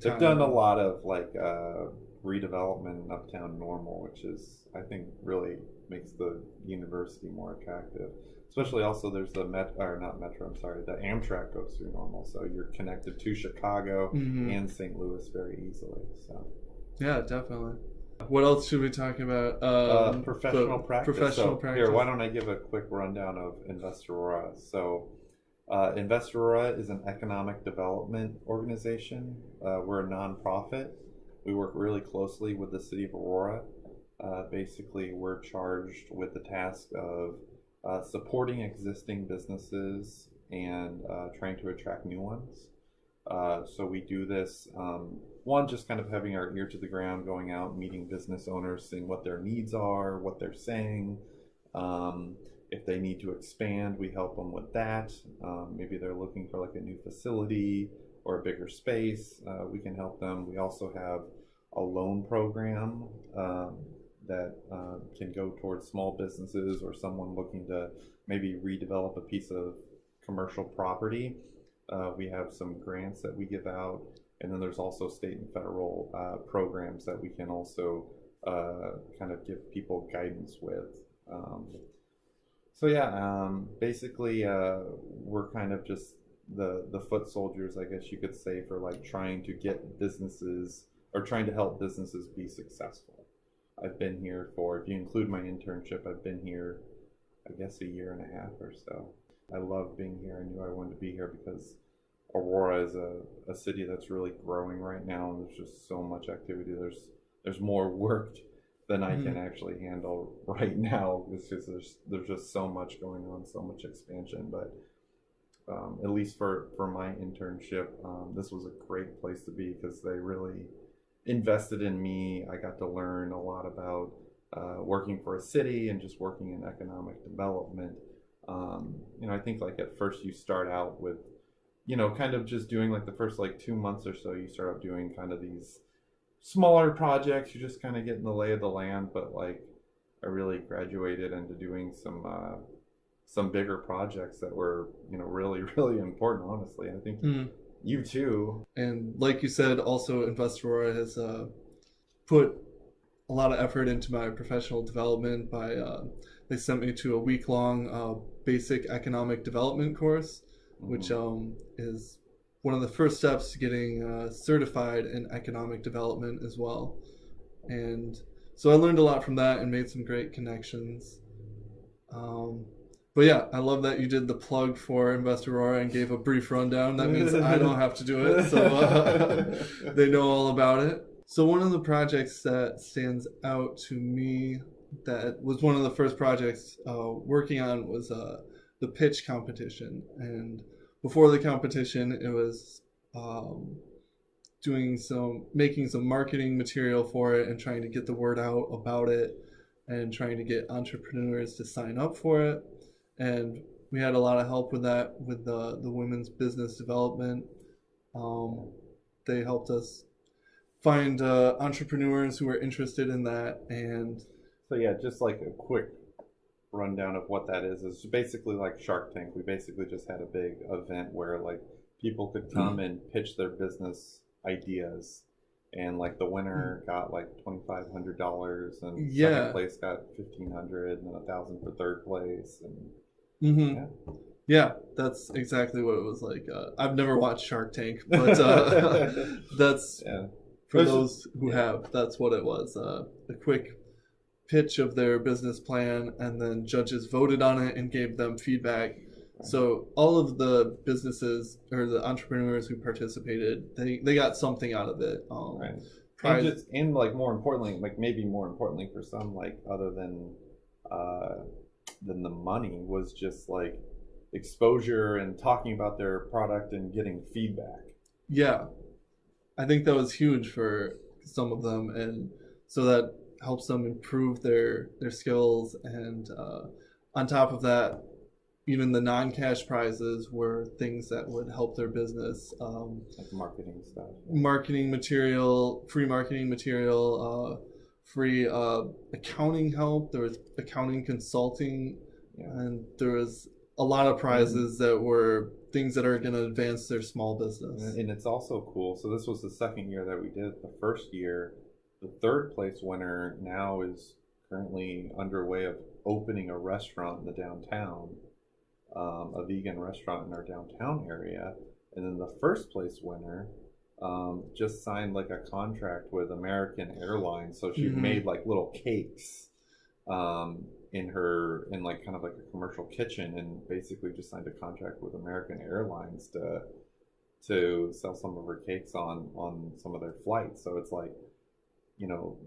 They've done a lot of like redevelopment in Uptown Normal, which is, I think, really makes the university more attractive. Especially also there's the the Amtrak goes through Normal, so you're connected to Chicago and St. Louis very easily. So yeah, definitely. What else should we talk about? Professional practice. Professional practice. Here, why don't I give a quick rundown of Invest Aurora? So Invest Aurora is an economic development organization. We're a nonprofit. We work really closely with the city of Aurora. Basically, we're charged with the task of supporting existing businesses and trying to attract new ones. So we do this, one, just kind of having our ear to the ground, going out, meeting business owners, seeing what their needs are, what they're saying. If they need to expand, we help them with that. Maybe they're looking for like a new facility or a bigger space. We can help them. We also have a loan program that can go towards small businesses or someone looking to maybe redevelop a piece of commercial property. We have some grants that we give out, and then there's also state and federal programs that we can also kind of give people guidance with. Basically we're kind of just the foot soldiers, I guess you could say, for like trying to get businesses or trying to help businesses be successful. I've been here for, if you include my internship, I've been here, I guess, a year and a half or so. I love being here. I knew I wanted to be here because Aurora is a city that's really growing right now, and there's just so much activity. There's more work than I can actually handle right now. It's just there's just so much going on, so much expansion. But at least for my internship, this was a great place to be because they really invested in me. I got to learn a lot about working for a city and just working in economic development. I think like at first you start out with, kind of just doing like the first like 2 months or so, you start out doing kind of these smaller projects. You're just kind of getting the lay of the land, but like I really graduated into doing some bigger projects that were, really, really important, honestly. I think you too. And like you said, also Invest Aurora has put a lot of effort into my professional development by they sent me to a week-long basic economic development course, which is one of the first steps to getting certified in economic development as well. And so I learned a lot from that and made some great connections. But yeah, I love that you did the plug for Invest Aurora and gave a brief rundown. That means I don't have to do it, so they know all about it. So one of the projects that stands out to me that was one of the first projects working on was the pitch competition. And before the competition, it was making some marketing material for it and trying to get the word out about it and trying to get entrepreneurs to sign up for it. And we had a lot of help with that with the women's business development. They helped us find entrepreneurs who were interested in that. And so yeah, just like a quick rundown of what that is basically like Shark Tank. We basically just had a big event where like people could come and pitch their business ideas, and like the winner got like $2,500 and second place got $1,500 and then $1,000 for third place. And yeah, that's exactly what it was like. I've never watched Shark Tank, but that's for those who have, that's what it was. A quick pitch of their business plan, and then judges voted on it and gave them feedback. So all of the businesses or the entrepreneurs who participated, they got something out of it. And like more importantly, like maybe more importantly for some, like other than the money, was just like exposure and talking about their product and getting feedback. Yeah, I think that was huge for some of them, and so that helps them improve their skills. And on top of that, even the non-cash prizes were things that would help their business. Like marketing stuff. Marketing material, free accounting help. There was accounting consulting, and there was a lot of prizes that were things that are going to advance their small business. And it's also cool. So this was the second year that we did it. The first year, the third place winner now is currently underway of opening a restaurant in the downtown, a vegan restaurant in our downtown area. And then the first place winner just signed like a contract with American Airlines. So she made like little cakes in like kind of like a commercial kitchen, and basically just signed a contract with American Airlines to sell some of her cakes on some of their flights. So it's like, you know,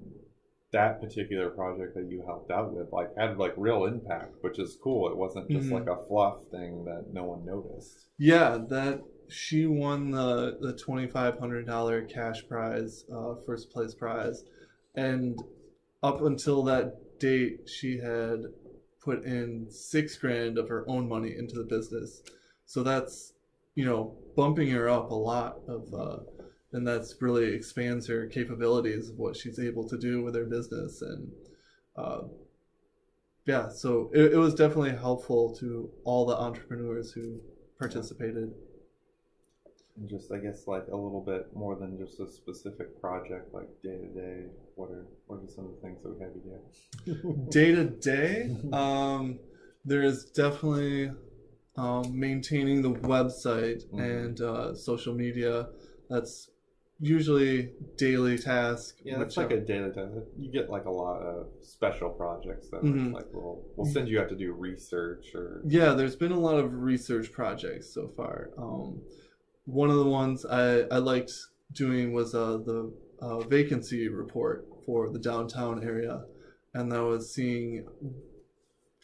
that particular project that you helped out with like had like real impact, which is cool. It wasn't just like a fluff thing that no one noticed. Yeah, that she won the $2,500 cash prize, first place prize, and up until that date she had put in $6,000 of her own money into the business. So that's, you know, bumping her up a lot of and that's really expands her capabilities of what she's able to do with her business. And yeah, so it was definitely helpful to all the entrepreneurs who participated. And just, I guess, like a little bit more than just a specific project, like day to day. What are some of the things that we have you do? Day to day, there is definitely maintaining the website and social media. That's usually daily task. Yeah, that's like a daily task. You get like a lot of special projects that like we'll send you out to do research or. Yeah, there's been a lot of research projects so far. One of the ones I liked doing was the vacancy report for the downtown area, and that was seeing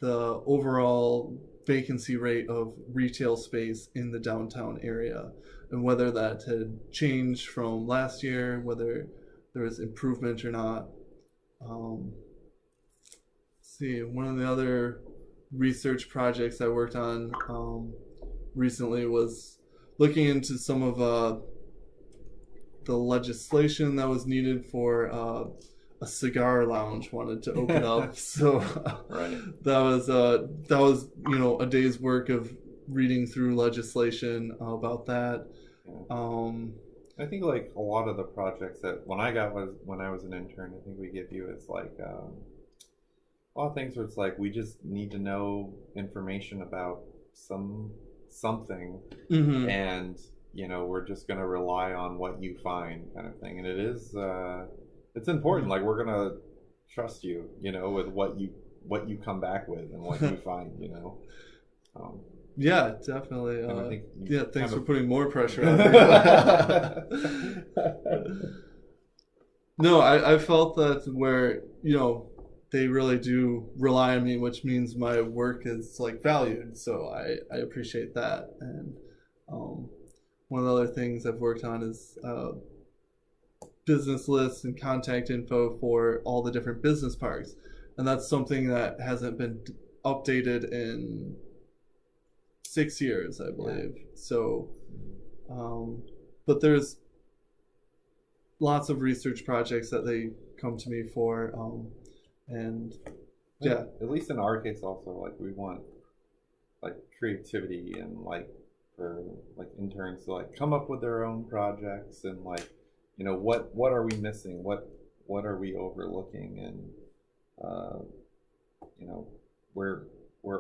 the overall vacancy rate of retail space in the downtown area, and whether that had changed from last year, whether there was improvement or not. Let's see, one of the other research projects I worked on recently was looking into some of the legislation that was needed for a cigar lounge wanted to open up. So that was you know, a day's work of reading through legislation about that. I think like a lot of the projects that when I was an intern, I think we give you it's like a lot of things where it's like we just need to know information about something and you know, we're just going to rely on what you find kind of thing. And it is it's important. Like, we're going to trust you, you know, with what you come back with and what you find, you know. Yeah, definitely. I think yeah, thanks for putting more pressure on me. No, I felt that where, you know, they really do rely on me, which means my work is like valued. So I appreciate that. And one of the other things I've worked on is business lists and contact info for all the different business parks. And that's something that hasn't been updated in 6 years, I believe. Yeah. So, but there's lots of research projects that they come to me for. And yeah, at least in our case also, like, we want like creativity and like for like interns to like come up with their own projects and like, you know, what are we missing, what are we overlooking, and you know, we're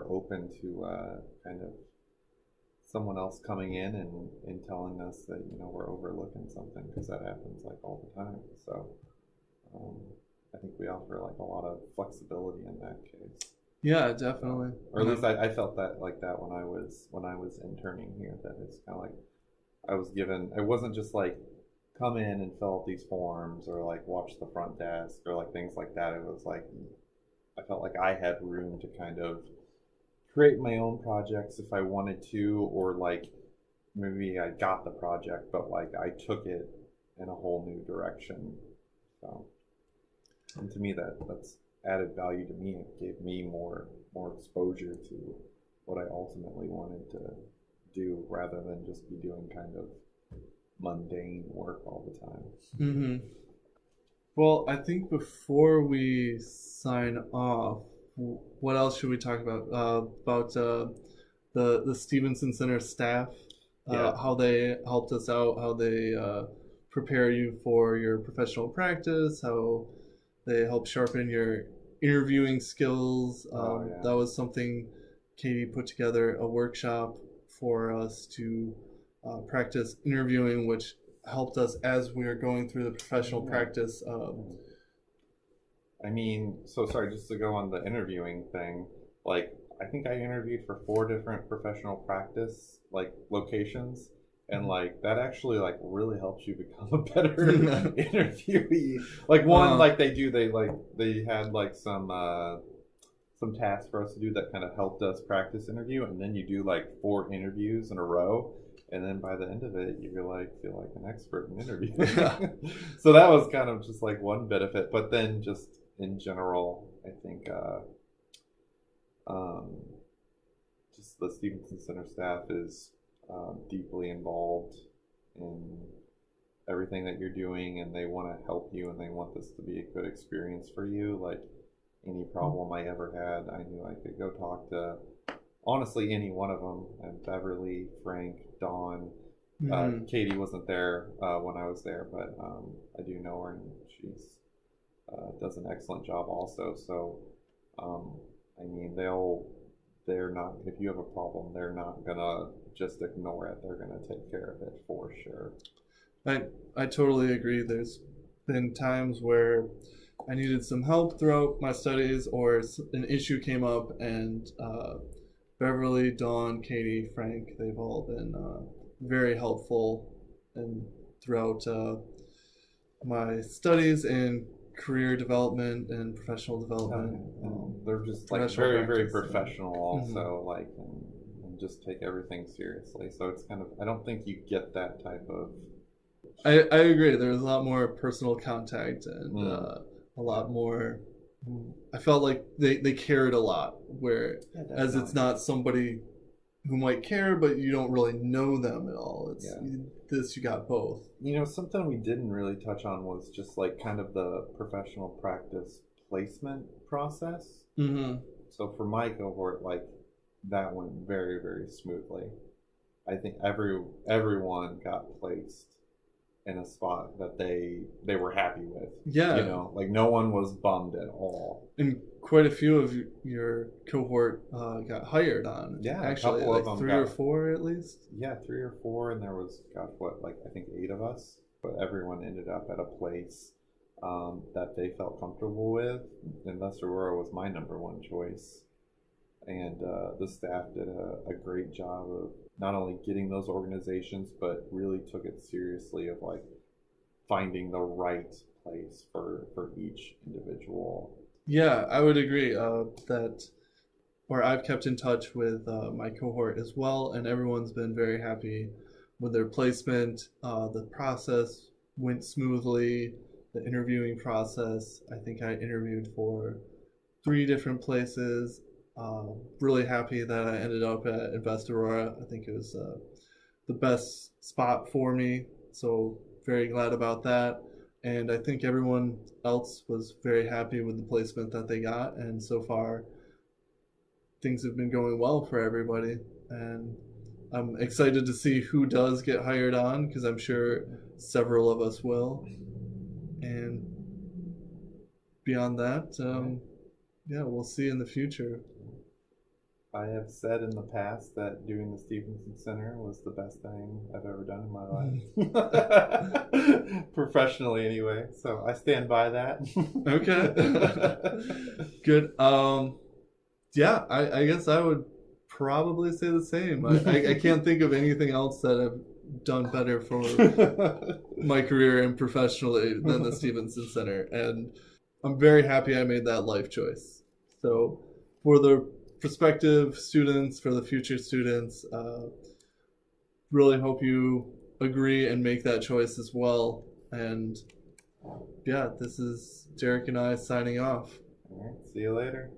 open to kind of someone else coming in and telling us that, you know, we're overlooking something, because that happens like all the time. So I think we offer like a lot of flexibility in that case. Yeah, definitely. Or at least I felt that like that when I was interning here, that it's kind of like I was given, it wasn't just like come in and fill out these forms or like watch the front desk or like things like that. It was like I felt like I had room to kind of create my own projects if I wanted to, or like maybe I got the project but like I took it in a whole new direction. So, and to me that's added value to me. It gave me more exposure to what I ultimately wanted to do, rather than just be doing kind of mundane work all the time. Mm-hmm. Well, I think before we sign off, what else should we talk about? About the Stevenson Center staff? Yeah. how they helped us out, how they prepare you for your professional practice, how they help sharpen your interviewing skills. Yeah. That was something Katie put together a workshop for us to practice interviewing, which helped us as we were going through the professional practice. I mean, so sorry, just to go on the interviewing thing, like I think I interviewed for 4 different professional practice like locations, and like that actually like really helps you become a better interviewee. Like one, like they had like some tasks for us to do that kind of helped us practice interview, and then you do like 4 interviews in a row, and then by the end of it you feel like an expert in interviewing. So that was kind of just like one benefit, but then just in general, I think just the Stevenson Center staff is deeply involved in everything that you're doing, and they want to help you, and they want this to be a good experience for you. Like any problem I ever had, I knew I could go talk to honestly any one of them. And Beverly, Frank, Dawn, Katie wasn't there when I was there, but I do know her, and she's does an excellent job also. So I mean, they're not, if you have a problem, they're not gonna just ignore it. They're gonna take care of it for sure. I totally agree. There's been times where I needed some help throughout my studies, or an issue came up, and Beverly, Dawn, Katie, Frank, they've all been very helpful and throughout my studies and career development and professional development. They're just like very, very professional also, like, and just take everything seriously. So it's kind of, I don't think you get that type of... I agree. There's a lot more personal contact and a lot more... I felt like they cared a lot, whereas it's not somebody who might care, but you don't really know them at all. It's this, you got both. You know, something we didn't really touch on was just like kind of the professional practice placement process. So for my cohort, like that went very, very smoothly. I think everyone got placed in a spot that they were happy with. Yeah. You know, like no one was bummed at all. And quite a few of your cohort got hired on. Yeah, actually, a couple like of them 3 or 4 at least. Yeah, 3 or 4, and there was, gosh, what, like I think 8 of us. But everyone ended up at a place that they felt comfortable with. Invest Aurora was my #1 choice. And the staff did a great job of not only getting those organizations, but really took it seriously of like finding the right place for each individual. Yeah, I would agree where I've kept in touch with my cohort as well, and everyone's been very happy with their placement. The process went smoothly. The interviewing process, I think I interviewed for 3 different places. Really happy that I ended up at Invest Aurora. I think it was the best spot for me, so very glad about that. And I think everyone else was very happy with the placement that they got, and so far things have been going well for everybody. And I'm excited to see who does get hired on, because I'm sure several of us will. And beyond that, we'll see in the future. I have said in the past that doing the Stevenson Center was the best thing I've ever done in my life. Professionally, anyway. So I stand by that. Okay. Good. Yeah, I guess I would probably say the same. I can't think of anything else that I've done better for my career and professionally than the Stevenson Center. And I'm very happy I made that life choice. So for the prospective students, for the future students, really hope you agree and make that choice as well. And yeah, this is Derek and I signing off. All right, see you later.